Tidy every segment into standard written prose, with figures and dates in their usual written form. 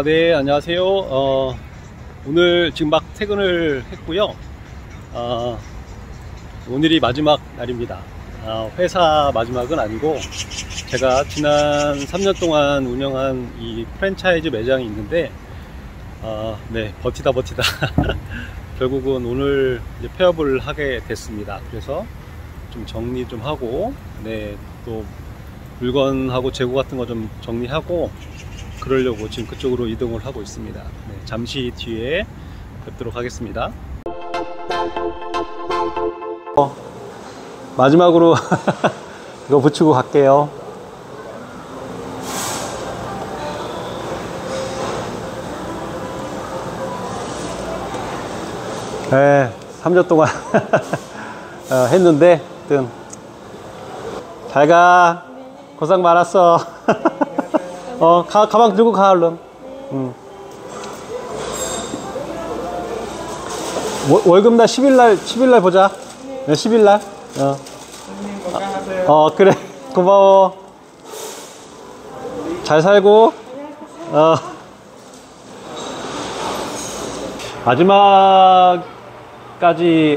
네, 안녕하세요. 오늘 지금 막 퇴근을 했고요. 어, 오늘이 마지막 날입니다. 회사 마지막은 아니고, 제가 지난 3년 동안 운영한 이 프랜차이즈 매장이 있는데, 네, 버티다 결국은 오늘 이제 폐업을 하게 됐습니다. 그래서 좀 정리 좀 하고, 네, 또 물건하고 재고 같은 거 좀 정리하고, 그러려고 지금 그쪽으로 이동을 하고 있습니다. 네, 잠시 뒤에 뵙도록 하겠습니다. 마지막으로 이거 붙이고 갈게요. 네, 3년 동안 했는데, 하여튼 잘 가. 고생 많았어. 가방 들고 가, 얼른. 월급 날 10일날 보자. 네, 10일날. 그래. 고마워. 잘 살고. 마지막까지,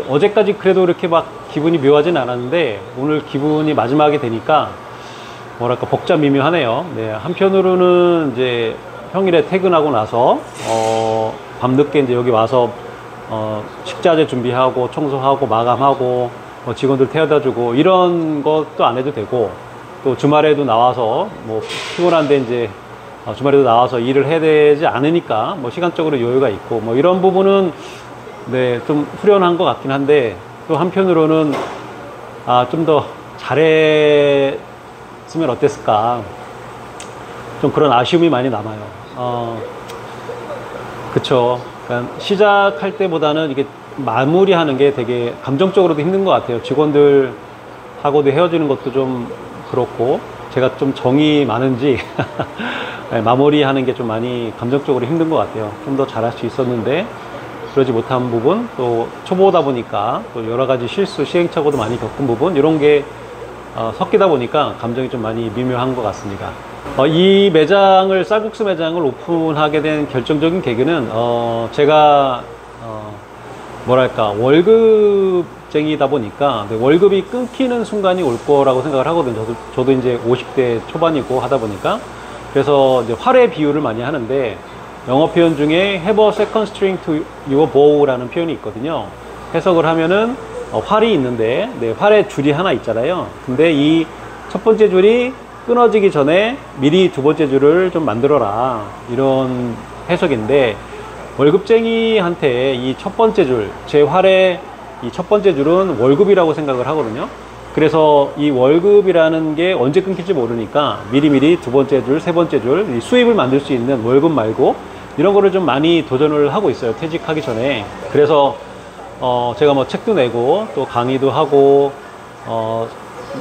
어제까지 그래도 이렇게 막 기분이 묘하진 않았는데, 오늘 기분이 마지막이 되니까, 뭐랄까, 복잡미묘하네요. 네, 한편으로는 이제 평일에 퇴근하고 나서, 밤늦게 이제 여기 와서, 식자재 준비하고, 청소하고, 마감하고, 직원들 태워다 주고, 이런 것도 안 해도 되고, 또 주말에도 나와서, 뭐, 피곤한데 이제, 주말에도 나와서 일을 해야 되지 않으니까, 뭐, 시간적으로 여유가 있고, 뭐, 이런 부분은, 네, 좀 후련한 것 같긴 한데, 또 한편으로는, 좀 더 잘했으면 어땠을까. 좀 그런 아쉬움이 많이 남아요. 그쵸. 그러니까 시작할 때보다는 이게 마무리하는 게 되게 감정적으로도 힘든 것 같아요. 직원들하고도 헤어지는 것도 좀 그렇고, 제가 좀 정이 많은지, 마무리하는 게 좀 많이 감정적으로 힘든 것 같아요. 좀 더 잘할 수 있었는데, 그러지 못한 부분, 또 초보다 보니까 또 여러 가지 실수, 시행착오도 많이 겪은 부분, 이런 게 섞이다 보니까 감정이 좀 많이 미묘한 것 같습니다. 이 매장을, 쌀국수 매장을 오픈하게 된 결정적인 계기는, 제가, 뭐랄까, 월급쟁이다 보니까, 월급이 끊기는 순간이 올 거라고 생각을 하거든요. 저도 이제 50대 초반이고 하다 보니까. 그래서 이제 활의 비유를 많이 하는데, 영어 표현 중에 have a second string to your bow라는 표현이 있거든요. 해석을 하면은, 활이 있는데, 네, 활의 줄이 하나 있잖아요. 근데 이 첫 번째 줄이 끊어지기 전에 미리 두 번째 줄을 좀 만들어라, 이런 해석인데, 월급쟁이한테 이 첫 번째 줄, 제 활의 이 첫 번째 줄은 월급이라고 생각을 하거든요. 그래서 이 월급이라는 게 언제 끊길지 모르니까 미리미리 두 번째 줄, 세 번째 줄, 이 수입을 만들 수 있는 월급 말고 이런 거를 좀 많이 도전을 하고 있어요, 퇴직하기 전에. 그래서 제가 뭐 책도 내고, 또 강의도 하고,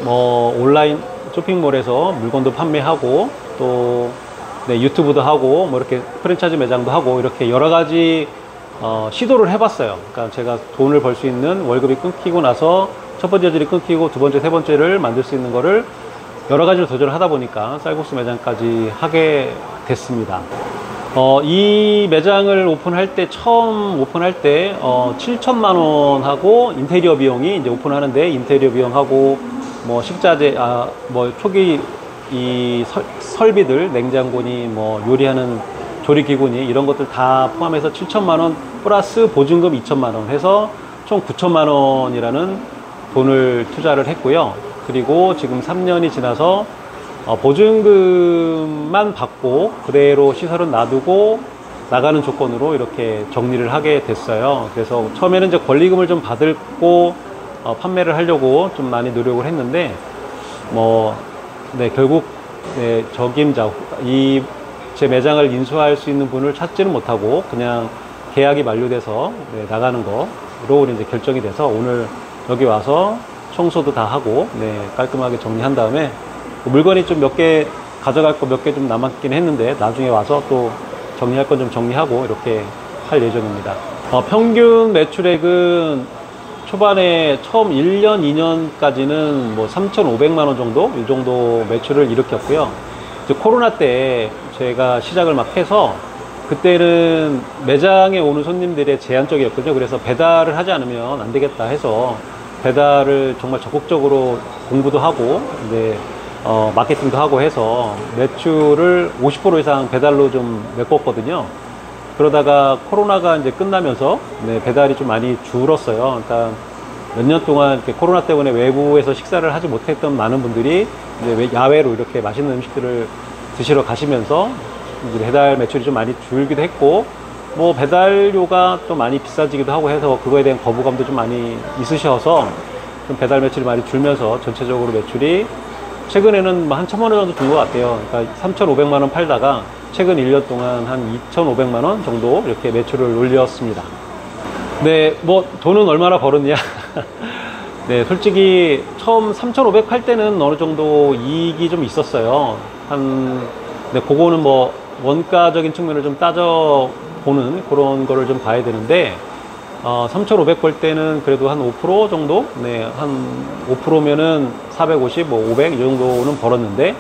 뭐 온라인 쇼핑몰에서 물건도 판매하고, 또 네, 유튜브도 하고, 뭐 이렇게 프랜차이즈 매장도 하고, 이렇게 여러 가지 시도를 해봤어요. 그러니까 제가 돈을 벌 수 있는, 월급이 끊기고 나서 첫 번째 줄이 끊기고 두 번째, 세 번째를 만들 수 있는 거를 여러 가지로 도전을 하다 보니까 쌀국수 매장까지 하게 됐습니다. 이 매장을 오픈할 때, 처음 오픈할 때 7천만 원 하고, 인테리어 비용이 이제 오픈하는데 인테리어 비용하고, 뭐 식자재, 뭐 초기 이 설비들, 냉장고니 뭐 요리하는 조리기구니 이런 것들 다 포함해서 7천만 원 플러스 보증금 2천만 원 해서 총 9천만 원이라는 돈을 투자를 했고요. 그리고 지금 3년이 지나서 보증금만 받고 그대로 시설은 놔두고 나가는 조건으로 이렇게 정리를 하게 됐어요. 그래서 처음에는 이제 권리금을 좀 받고 판매를 하려고 좀 많이 노력을 했는데, 뭐, 네, 결국, 네, 적임자, 제 매장을 인수할 수 있는 분을 찾지는 못하고, 그냥 계약이 만료돼서, 네, 나가는 거로 이제 결정이 돼서, 오늘 여기 와서 청소도 다 하고, 네, 깔끔하게 정리한 다음에, 물건이 좀 몇 개 가져갈 거 몇 개 좀 남았긴 했는데, 나중에 와서 또 정리할 건 좀 정리하고, 이렇게 할 예정입니다. 평균 매출액은 초반에 처음 1년, 2년까지는 뭐 3,500만 원 정도? 이 정도 매출을 일으켰고요. 이제 코로나 때 제가 시작을 막 해서 그때는 매장에 오는 손님들의 제한적이었거든요. 그래서 배달을 하지 않으면 안 되겠다 해서 배달을 정말 적극적으로 공부도 하고, 이제 마케팅도 하고 해서 매출을 50% 이상 배달로 좀 메꿨거든요. 그러다가 코로나가 이제 끝나면서 네, 배달이 좀 많이 줄었어요. 그러니까 몇 년 동안 이렇게 코로나 때문에 외부에서 식사를 하지 못했던 많은 분들이 이제 야외로 이렇게 맛있는 음식들을 드시러 가시면서 이제 배달 매출이 좀 많이 줄기도 했고, 뭐 배달료가 좀 많이 비싸지기도 하고 해서 그거에 대한 거부감도 좀 많이 있으셔서 좀 배달 매출이 많이 줄면서 전체적으로 매출이 최근에는 뭐 한 1,000만 원 정도 준 것 같아요. 그러니까 3,500만 원 팔다가 최근 1년 동안 한 2,500만 원 정도 이렇게 매출을 올렸습니다. 네, 뭐 돈은 얼마나 벌었냐? 네, 솔직히 처음 3,500 할 때는 어느 정도 이익이 좀 있었어요. 네, 그거는 뭐 원가적인 측면을 좀 따져보는 그런 거를 좀 봐야 되는데, 3,500 벌 때는 그래도 한 5% 정도? 네, 한 5%면은 450, 뭐 500 이 정도는 벌었는데,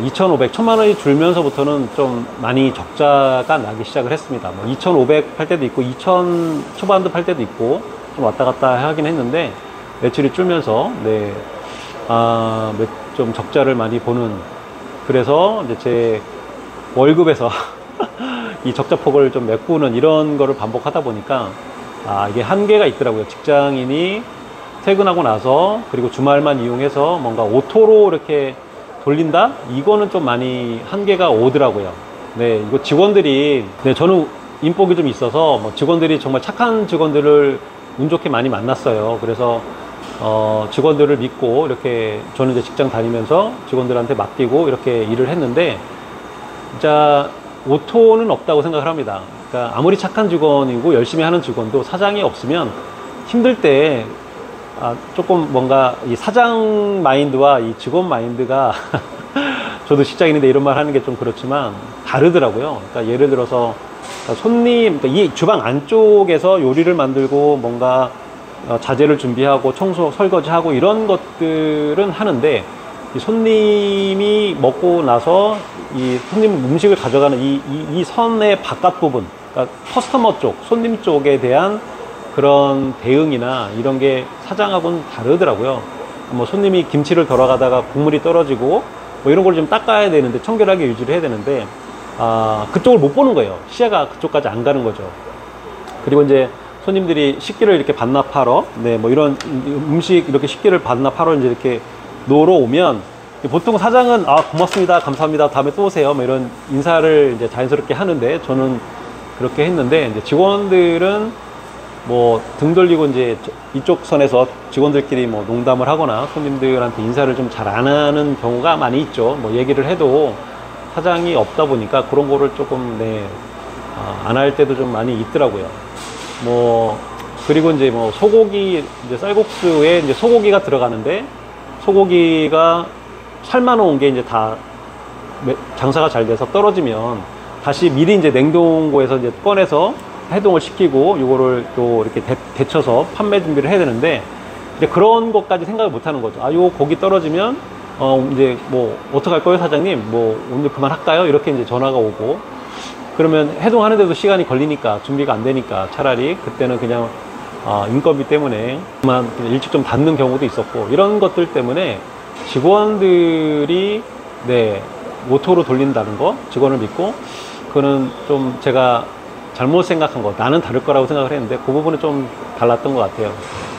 2,500, 1,000만 원이 줄면서부터는 좀 많이 적자가 나기 시작을 했습니다. 뭐 2,500 팔 때도 있고, 2,000 초반도 팔 때도 있고, 좀 왔다 갔다 하긴 했는데, 매출이 줄면서, 네, 좀 적자를 많이 보는, 그래서 이제 제 월급에서 이 적자폭을 좀 메꾸는 이런 거를 반복하다 보니까, 이게 한계가 있더라고요. 직장인이 퇴근하고 나서, 그리고 주말만 이용해서 뭔가 오토로 이렇게 돌린다? 이거는 좀 많이 한계가 오더라고요. 네, 이거 직원들이, 네, 저는 인복이 좀 있어서, 뭐 직원들이 정말 착한 직원들을 운 좋게 많이 만났어요. 그래서, 직원들을 믿고, 이렇게, 저는 이제 직장 다니면서 직원들한테 맡기고, 이렇게 일을 했는데, 진짜, 오토는 없다고 생각을 합니다. 그러니까, 아무리 착한 직원이고, 열심히 하는 직원도 사장이 없으면 힘들 때, 조금 뭔가 이 사장 마인드와 이 직원 마인드가 저도 직장인인데 이런 말 하는 게 좀 그렇지만 다르더라고요. 그러니까 예를 들어서 손님, 그러니까 이 주방 안쪽에서 요리를 만들고 뭔가 자재를 준비하고 청소, 설거지하고 이런 것들은 하는데, 이 손님이 먹고 나서 이 손님 음식을 가져가는 이 선의 바깥 부분, 그러니까 커스터머 쪽, 손님 쪽에 대한 그런 대응이나 이런 게 사장하고는 다르더라고요. 뭐 손님이 김치를 덜어가다가 국물이 떨어지고 뭐 이런 걸 좀 닦아야 되는데, 청결하게 유지를 해야 되는데, 그쪽을 못 보는 거예요. 시야가 그쪽까지 안 가는 거죠. 그리고 이제 손님들이 식기를 이렇게 반납하러, 네, 뭐 이런 음식 이렇게 식기를 반납하러 이제 이렇게 놓으러 오면, 보통 사장은 고맙습니다, 감사합니다, 다음에 또 오세요, 뭐 이런 인사를 이제 자연스럽게 하는데, 저는 그렇게 했는데, 이제 직원들은 뭐 등 돌리고 이제 이쪽 선에서 직원들끼리 뭐 농담을 하거나 손님들한테 인사를 좀 잘 안 하는 경우가 많이 있죠. 뭐 얘기를 해도 사장이 없다 보니까 그런 거를 조금, 네, 안 할 때도 좀 많이 있더라고요. 뭐 그리고 이제 뭐 소고기, 이제 쌀국수에 이제 소고기가 들어가는데, 소고기가 삶아 놓은 게 이제 다 장사가 잘 돼서 떨어지면 다시 미리 이제 냉동고에서 이제 꺼내서 해동을 시키고 이거를 또 이렇게 데쳐서 판매 준비를 해야 되는데, 이제 그런 것까지 생각을 못 하는 거죠. 요 고기 떨어지면 이제 뭐 어떡할 거예요, 사장님? 뭐 오늘 그만할까요? 이렇게 이제 전화가 오고, 그러면 해동하는데도 시간이 걸리니까, 준비가 안 되니까 차라리 그때는 그냥 인건비 때문에 그만 일찍 좀 닫는 경우도 있었고, 이런 것들 때문에 직원들이, 네, 오토로 돌린다는 거, 직원을 믿고, 그거는 좀 제가 잘못 생각한 거, 나는 다를 거라고 생각을 했는데 그 부분은 좀 달랐던 것 같아요.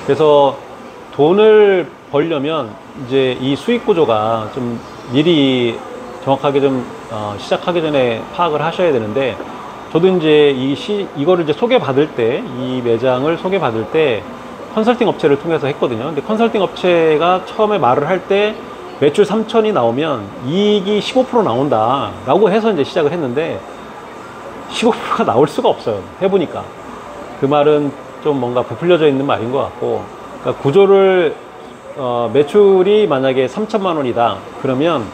그래서 돈을 벌려면 이제 이 수익 구조가 좀 미리 정확하게 좀 시작하기 전에 파악을 하셔야 되는데, 저도 이제 이거를 이제 소개받을 때, 이 매장을 소개받을 때 컨설팅 업체를 통해서 했거든요. 근데 컨설팅 업체가 처음에 말을 할 때 매출 3천이 나오면 이익이 15% 나온다 라고 해서 이제 시작을 했는데, 15%가 나올 수가 없어요. 해보니까. 그 말은 좀 뭔가 부풀려져 있는 말인 것 같고, 그러니까 구조를, 매출이 만약에 3천만 원이다. 그러면,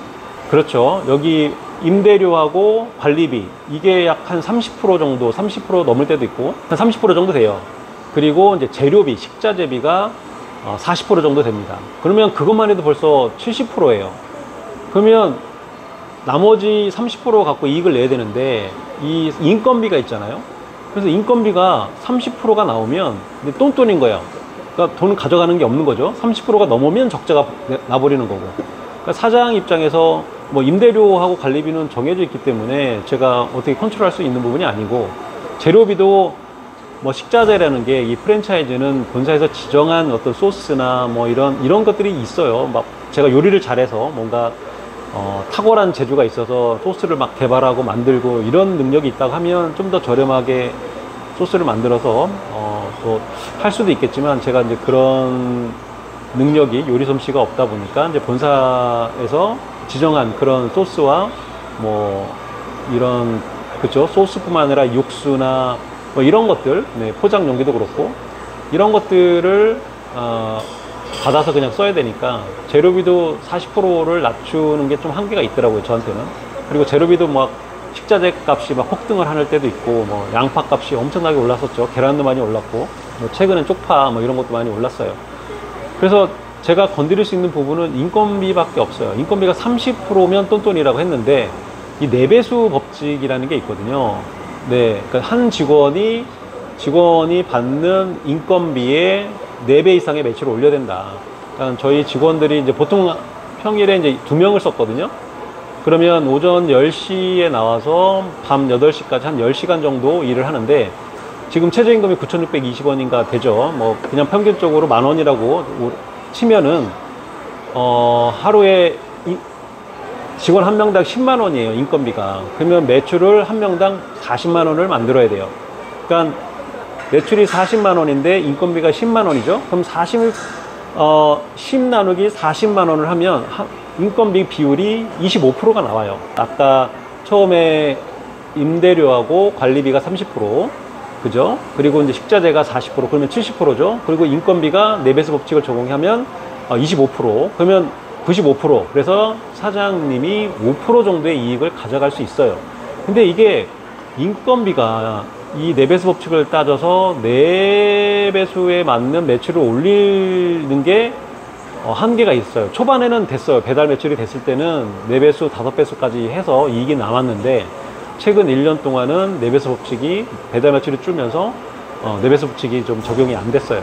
그렇죠. 여기 임대료하고 관리비, 이게 약 한 30% 정도, 30% 넘을 때도 있고, 한 30% 정도 돼요. 그리고 이제 재료비, 식자재비가 40% 정도 됩니다. 그러면 그것만 해도 벌써 70%예요. 그러면 나머지 30% 갖고 이익을 내야 되는데 이 인건비가 있잖아요. 그래서 인건비가 30%가 나오면 똔똔인 거예요. 그러니까 돈 가져가는 게 없는 거죠. 30%가 넘으면 적자가 나버리는 거고. 그러니까 사장 입장에서 뭐 임대료하고 관리비는 정해져 있기 때문에 제가 어떻게 컨트롤할 수 있는 부분이 아니고, 재료비도 뭐 식자재라는 게 이 프랜차이즈는 본사에서 지정한 어떤 소스나 뭐 이런 것들이 있어요. 막 제가 요리를 잘해서 뭔가 탁월한 재주가 있어서 소스를 막 개발하고 만들고 이런 능력이 있다고 하면 좀 더 저렴하게 소스를 만들어서 또 할 수도 있겠지만, 제가 이제 그런 능력이 요리 솜씨가 없다 보니까 이제 본사에서 지정한 그런 소스와 뭐 이런, 그쵸, 소스뿐만 아니라 육수나 뭐 이런 것들, 네, 포장 용기도 그렇고 이런 것들을 받아서 그냥 써야 되니까 재료비도 40%를 낮추는 게 좀 한계가 있더라고요, 저한테는. 그리고 재료비도 막 식자재 값이 막 폭등을 하는 때도 있고, 뭐 양파 값이 엄청나게 올랐었죠. 계란도 많이 올랐고, 뭐 최근엔 쪽파 뭐 이런 것도 많이 올랐어요. 그래서 제가 건드릴 수 있는 부분은 인건비밖에 없어요. 인건비가 30%면 똔똔이라고 했는데, 이 4배수 법칙이라는 게 있거든요. 네, 그러니까 한 직원이 받는 인건비의 4배 이상의 매출을 올려야 된다. 그러니까 저희 직원들이 이제 보통 평일에 이제 2명을 썼거든요. 그러면 오전 10시에 나와서 밤 8시까지 한 10시간 정도 일을 하는데, 지금 최저임금이 9,620원인가 되죠. 뭐 그냥 평균적으로 10,000원이라고 치면은 하루에 직원 한 명당 10만 원이에요, 인건비가. 그러면 매출을 한 명당 40만 원을 만들어야 돼요. 그러니까 매출이 40만 원인데 인건비가 10만 원이죠. 그럼 10 나누기 40만 원을 하면 인건비 비율이 25%가 나와요. 아까 처음에 임대료하고 관리비가 30%, 그죠? 그리고 이제 식자재가 40%, 그러면 70%죠. 그리고 인건비가 4배수 법칙을 적용하면 25%, 그러면 95%. 그래서 사장님이 5% 정도의 이익을 가져갈 수 있어요. 근데 이게 인건비가 이 4배수 법칙을 따져서 4배수에 맞는 매출을 올리는 게 한계가 있어요. 초반에는 됐어요. 배달 매출이 됐을 때는 4배수, 5배수까지 해서 이익이 남았는데, 최근 1년 동안은 4배수 법칙이, 배달 매출이 줄면서 4배수 법칙이 좀 적용이 안 됐어요.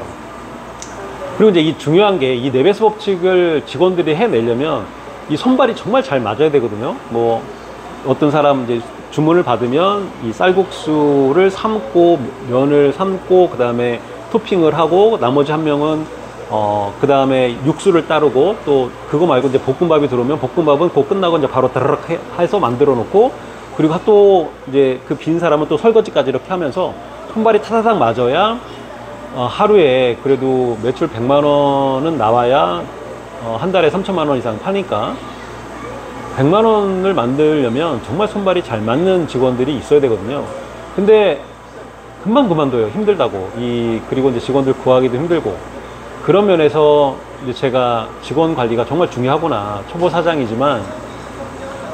그리고 이제 이 중요한 게, 이 4배수 법칙을 직원들이 해내려면 이 손발이 정말 잘 맞아야 되거든요. 뭐 어떤 사람 이제 주문을 받으면 이 쌀국수를 삶고, 면을 삶고, 그 다음에 토핑을 하고, 나머지 한 명은 그 다음에 육수를 따르고, 또 그거 말고 이제 볶음밥이 들어오면 볶음밥은 그거 끝나고 이제 바로 다르륵 해서 만들어 놓고, 그리고 또 이제 그 빈 사람은 또 설거지까지 이렇게 하면서 손발이 타다닥 맞아야 하루에 그래도 매출 100만 원은 나와야 한 달에 3천만 원 이상 파니까, 100만 원을 만들려면 정말 손발이 잘 맞는 직원들이 있어야 되거든요. 근데 금방 그만둬요. 힘들다고. 그리고 이제 직원들 구하기도 힘들고. 그런 면에서 이제 제가 직원 관리가 정말 중요하구나. 초보 사장이지만,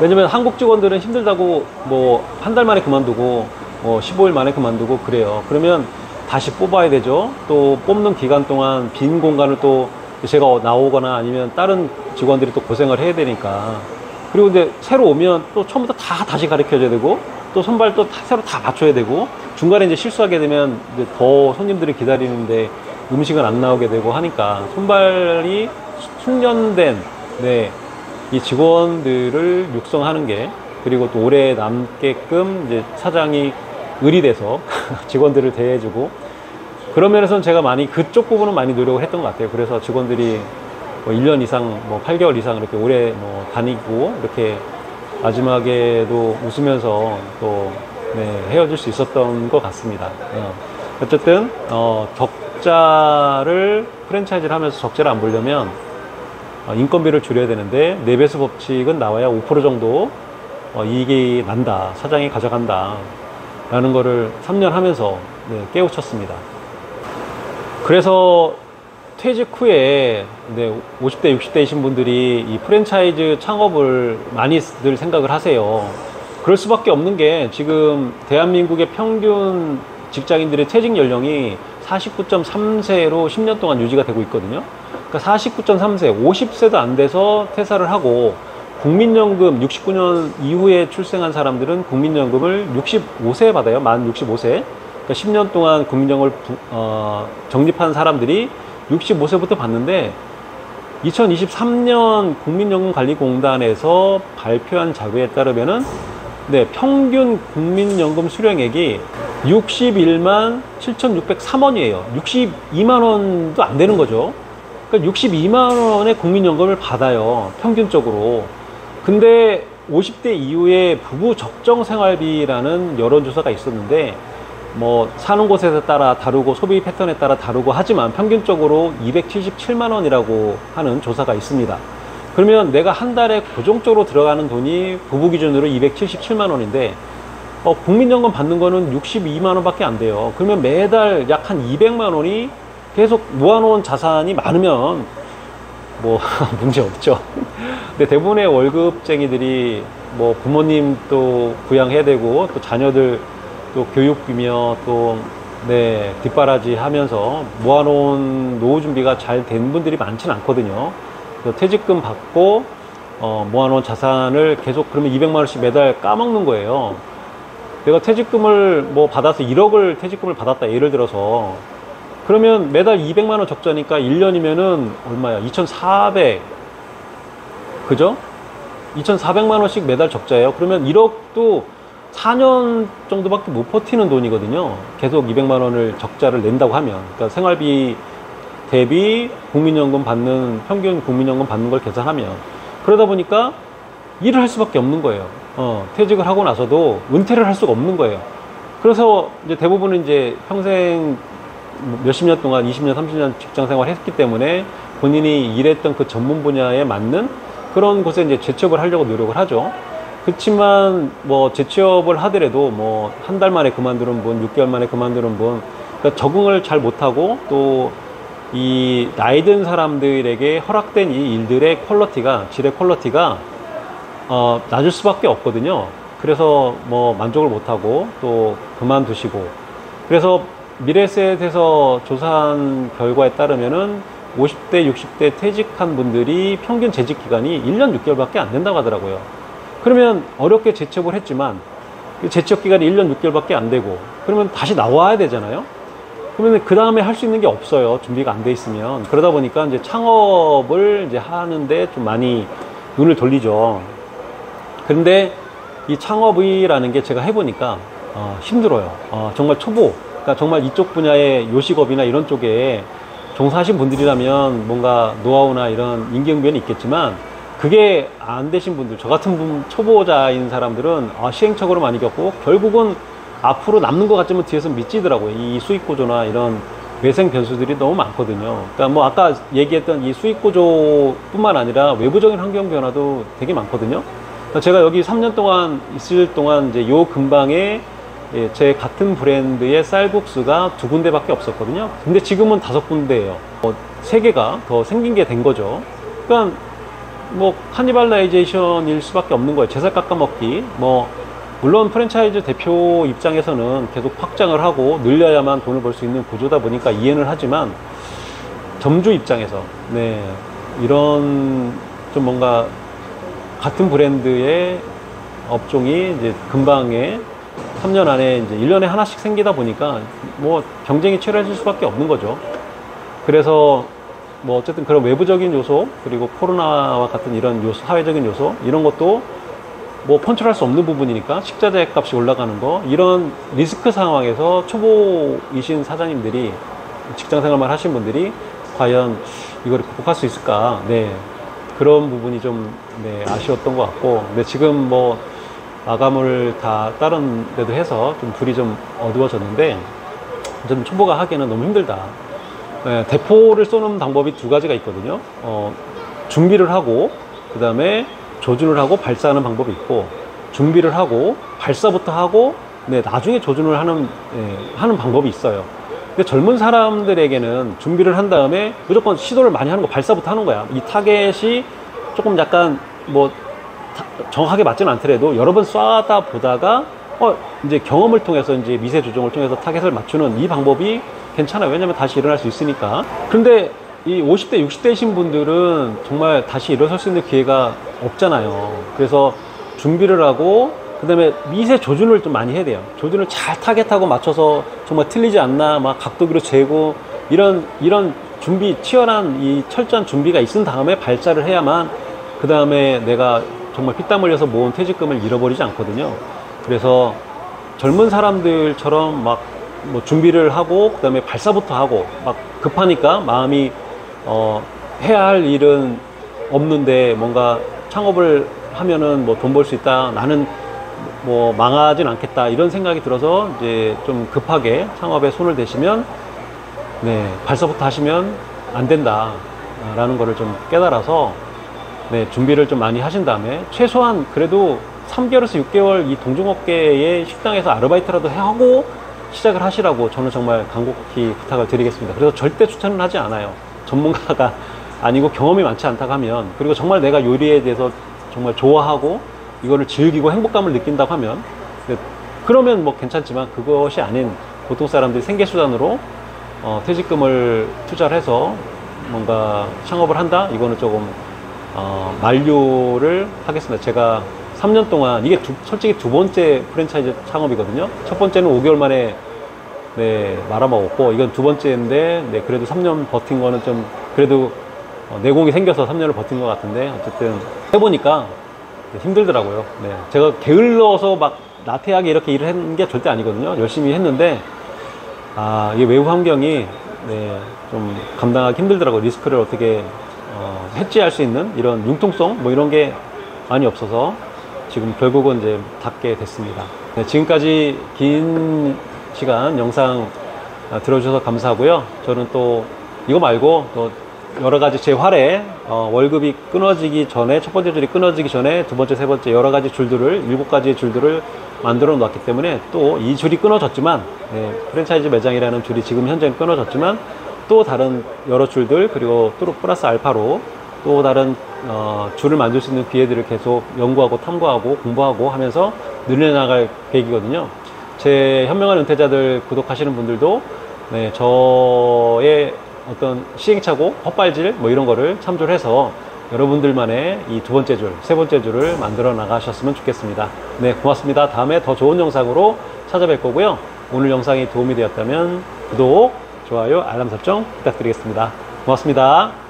왜냐면 한국 직원들은 힘들다고 뭐 한 달 만에 그만두고, 뭐 15일 만에 그만두고 그래요. 그러면 다시 뽑아야 되죠. 또 뽑는 기간 동안 빈 공간을 또 제가 나오거나 아니면 다른 직원들이 또 고생을 해야 되니까. 그리고 이제 새로 오면 또 처음부터 다시 가르쳐줘야 되고, 또 손발도 새로 다 맞춰야 되고, 중간에 이제 실수하게 되면 이제 더 손님들이 기다리는데 음식은 안 나오게 되고 하니까, 손발이 숙련된, 네, 이 직원들을 육성하는 게, 그리고 또 오래 남게끔 이제 사장이 의리돼서 직원들을 대해주고, 그런 면에서는 제가 많이 그쪽 부분은 많이 노력을 했던 것 같아요. 그래서 직원들이 뭐 1년 이상, 뭐 8개월 이상 이렇게 오래 뭐 다니고, 이렇게 마지막에도 웃으면서 또 네, 헤어질 수 있었던 것 같습니다. 어쨌든 적자를, 프랜차이즈를 하면서 적자를 안 보려면 인건비를 줄여야 되는데, 4배수 법칙은 나와야 5% 정도 이익이 난다, 사장이 가져간다 라는 거를 3년 하면서 네, 깨우쳤습니다. 그래서 퇴직 후에 50대 60대이신 분들이 이 프랜차이즈 창업을 많이들 생각을 하세요. 그럴 수밖에 없는 게, 지금 대한민국의 평균 직장인들의 퇴직 연령이 49.3세로 10년 동안 유지가 되고 있거든요. 그러니까 49.3세, 50세도 안 돼서 퇴사를 하고 국민연금 69년 이후에 출생한 사람들은 국민연금을 65세에 받아요. 만 65세. 그러니까 10년 동안 국민연금을 적립한 사람들이 65세부터 받는데 2023년 국민연금관리공단에서 발표한 자료에 따르면은 네, 평균 국민연금 수령액이 61만 7,603원이에요. 62만 원도 안 되는 거죠. 그러니까 62만 원의 국민연금을 받아요. 평균적으로. 근데 50대 이후에 부부 적정 생활비라는 여론조사가 있었는데 뭐 사는 곳에 따라 다르고 소비 패턴에 따라 다르고 하지만 평균적으로 277만 원이라고 하는 조사가 있습니다. 그러면 내가 한 달에 고정적으로 들어가는 돈이 부부 기준으로 277만 원인데 국민연금 받는 거는 62만 원밖에 안 돼요. 그러면 매달 약 한 200만 원이 계속 모아놓은 자산이 많으면 뭐 문제 없죠. 근데 대부분의 월급쟁이들이 뭐 부모님 또 부양해야 되고 또 자녀들 또 교육비며 또 네, 뒷바라지 하면서 모아놓은 노후 준비가 잘 된 분들이 많지는 않거든요. 그래서 퇴직금 받고 모아놓은 자산을 계속 그러면 200만 원씩 매달 까먹는 거예요. 내가 퇴직금을 뭐 받아서 1억을 퇴직금을 받았다 예를 들어서 그러면 매달 200만 원 적자니까 1년이면은 얼마야? 2,400 그죠? 2,400만 원씩 매달 적자예요. 그러면 1억도 4년 정도밖에 못 버티는 돈이거든요. 계속 200만 원을 적자를 낸다고 하면. 그러니까 생활비 대비 국민연금 받는, 평균 국민연금 받는 걸 계산하면. 그러다 보니까 일을 할 수밖에 없는 거예요. 퇴직을 하고 나서도 은퇴를 할 수가 없는 거예요. 그래서 이제 대부분은 이제 평생 몇십 년 동안 20년, 30년 직장 생활 했기 때문에 본인이 일했던 그 전문 분야에 맞는 그런 곳에 이제 재취업을 하려고 노력을 하죠. 그렇지만 뭐 재취업을 하더라도 뭐 한 달 만에 그만두는 분, 6개월 만에 그만두는 분, 그러니까 적응을 잘 못하고 또 이 나이 든 사람들에게 허락된 이 일들의 퀄리티가, 질의 퀄리티가 낮을 수밖에 없거든요. 그래서 뭐 만족을 못하고 또 그만두시고. 그래서 미래에셋에서 조사한 결과에 따르면은 50대, 60대 퇴직한 분들이 평균 재직 기간이 1년 6개월밖에 안 된다고 하더라고요. 그러면 어렵게 재취업을 했지만 재취업 기간이 1년 6개월밖에 안 되고 그러면 다시 나와야 되잖아요. 그러면 그 다음에 할 수 있는 게 없어요. 준비가 안 돼 있으면. 그러다 보니까 이제 창업을 이제 하는데 좀 많이 눈을 돌리죠. 그런데 이 창업이라는 게 제가 해보니까 힘들어요. 정말 초보, 그러니까 정말 이쪽 분야의 요식업이나 이런 쪽에 종사하신 분들이라면 뭔가 노하우나 이런 임기응변이 있겠지만 그게 안 되신 분들, 저 같은 초보자인 사람들은 시행착오를 많이 겪고 결국은 앞으로 남는 것 같지만 뒤에서 미치더라고요. 이 수익 구조나 이런 외생 변수들이 너무 많거든요. 그러니까 뭐 아까 얘기했던 이 수익 구조뿐만 아니라 외부적인 환경 변화도 되게 많거든요. 그러니까 제가 여기 3년 동안 있을 동안 이제 요 근방에 제 같은 브랜드의 쌀국수가 2군데밖에 없었거든요. 근데 지금은 5군데예요. 3개가 더 생긴 게 된 거죠. 그러니까 뭐 카니발라이제이션일 수밖에 없는 거예요. 제살 깎아먹기. 뭐 물론 프랜차이즈 대표 입장에서는 계속 확장을 하고 늘려야만 돈을 벌 수 있는 구조다 보니까 이해는 하지만 점주 입장에서 네, 이런 좀 뭔가 같은 브랜드의 업종이 이제 근방에 3년 안에 이제 1년에 하나씩 생기다 보니까 뭐 경쟁이 치열해질 수밖에 없는 거죠. 그래서 뭐 어쨌든 그런 외부적인 요소 그리고 코로나와 같은 이런 요소, 사회적인 요소 이런 것도 뭐 컨트롤할 수 없는 부분이니까 식자재 값이 올라가는 거 이런 리스크 상황에서 초보이신 사장님들이 직장생활만 하신 분들이 과연 이거를 극복할 수 있을까 네 그런 부분이 좀 네, 아쉬웠던 것 같고 근데 지금 뭐 마감을 다 다른 데도 해서 좀 불이 좀 어두워졌는데 좀 초보가 하기에는 너무 힘들다. 네, 대포를 쏘는 방법이 2가지가 있거든요. 준비를 하고 그 다음에 조준을 하고 발사하는 방법이 있고 준비를 하고 발사부터 하고 네, 나중에 조준을 하는 방법이 있어요. 근데 젊은 사람들에게는 준비를 한 다음에 무조건 시도를 많이 하는 거 발사부터 하는 거야. 이 타겟이 조금 약간 뭐 정확하게 맞지는 않더라도 여러 번 쏴다 보다가 이제 경험을 통해서 이제 미세 조정을 통해서 타겟을 맞추는 이 방법이 괜찮아요. 왜냐면 다시 일어날 수 있으니까. 그런데 이 50대, 60대이신 분들은 정말 다시 일어설 수 있는 기회가 없잖아요. 그래서 준비를 하고, 그 다음에 미세 조준을 좀 많이 해야 돼요. 조준을 잘 타겟하고 맞춰서 정말 틀리지 않나, 막 각도기로 재고, 이런 준비, 치열한 이 철저한 준비가 있은 다음에 발사를 해야만, 그 다음에 내가 정말 피땀 흘려서 모은 퇴직금을 잃어버리지 않거든요. 그래서 젊은 사람들처럼 막 뭐 준비를 하고, 그 다음에 발사부터 하고, 막 급하니까 마음이 해야 할 일은 없는데 뭔가 창업을 하면은 뭐 돈 벌 수 있다, 나는 뭐 망하진 않겠다, 이런 생각이 들어서 이제 좀 급하게 창업에 손을 대시면, 네, 발사부터 하시면 안 된다 라는 거를 좀 깨달아서, 네, 준비를 좀 많이 하신 다음에 최소한 그래도 3개월에서 6개월 이 동종업계의 식당에서 아르바이트라도 하고 시작을 하시라고 저는 정말 간곡히 부탁을 드리겠습니다. 그래서 절대 추천은 하지 않아요. 전문가가 아니고 경험이 많지 않다고 하면, 그리고 정말 내가 요리에 대해서 정말 좋아하고 이거를 즐기고 행복감을 느낀다고 하면, 그러면 뭐 괜찮지만 그것이 아닌 보통 사람들이 생계수단으로 퇴직금을 투자를 해서 뭔가 창업을 한다? 이거는 조금 만류를 하겠습니다. 제가 3년 동안, 이게 솔직히 두 번째 프랜차이즈 창업이거든요. 첫 번째는 5개월 만에, 네, 말아먹었고, 이건 두 번째인데, 네, 그래도 3년 버틴 거는 좀, 그래도 내공이 생겨서 3년을 버틴 것 같은데, 어쨌든 해보니까 힘들더라고요. 네, 제가 게을러서 막 나태하게 이렇게 일을 했는 게 절대 아니거든요. 열심히 했는데, 이게 외부 환경이, 네, 좀 감당하기 힘들더라고요. 리스크를 어떻게 해지할 수 있는 이런 융통성 뭐 이런 게 많이 없어서 지금 결국은 이제 닫게 됐습니다. 네, 지금까지 긴 시간 영상 들어주셔서 감사하고요. 저는 또 이거 말고 또 여러 가지 제 활에 월급이 끊어지기 전에, 첫 번째 줄이 끊어지기 전에 두 번째, 세 번째 여러 가지 줄들을, 7가지의 줄들을 만들어 놓았기 때문에, 또 이 줄이 끊어졌지만, 네, 프랜차이즈 매장이라는 줄이 지금 현재는 끊어졌지만 또 다른 여러 줄들, 그리고 또 플러스 알파로 또 다른 줄을 만들 수 있는 기회들을 계속 연구하고 탐구하고 공부하고 하면서 늘려나갈 계획이거든요. 제 현명한 은퇴자들 구독하시는 분들도, 네, 저의 어떤 시행착오, 헛발질 뭐 이런 거를 참조를 해서 여러분들만의 이 두 번째 줄, 세 번째 줄을 만들어 나가셨으면 좋겠습니다. 네, 고맙습니다. 다음에 더 좋은 영상으로 찾아뵐 거고요. 오늘 영상이 도움이 되었다면 구독, 좋아요, 알람 설정 부탁드리겠습니다. 고맙습니다.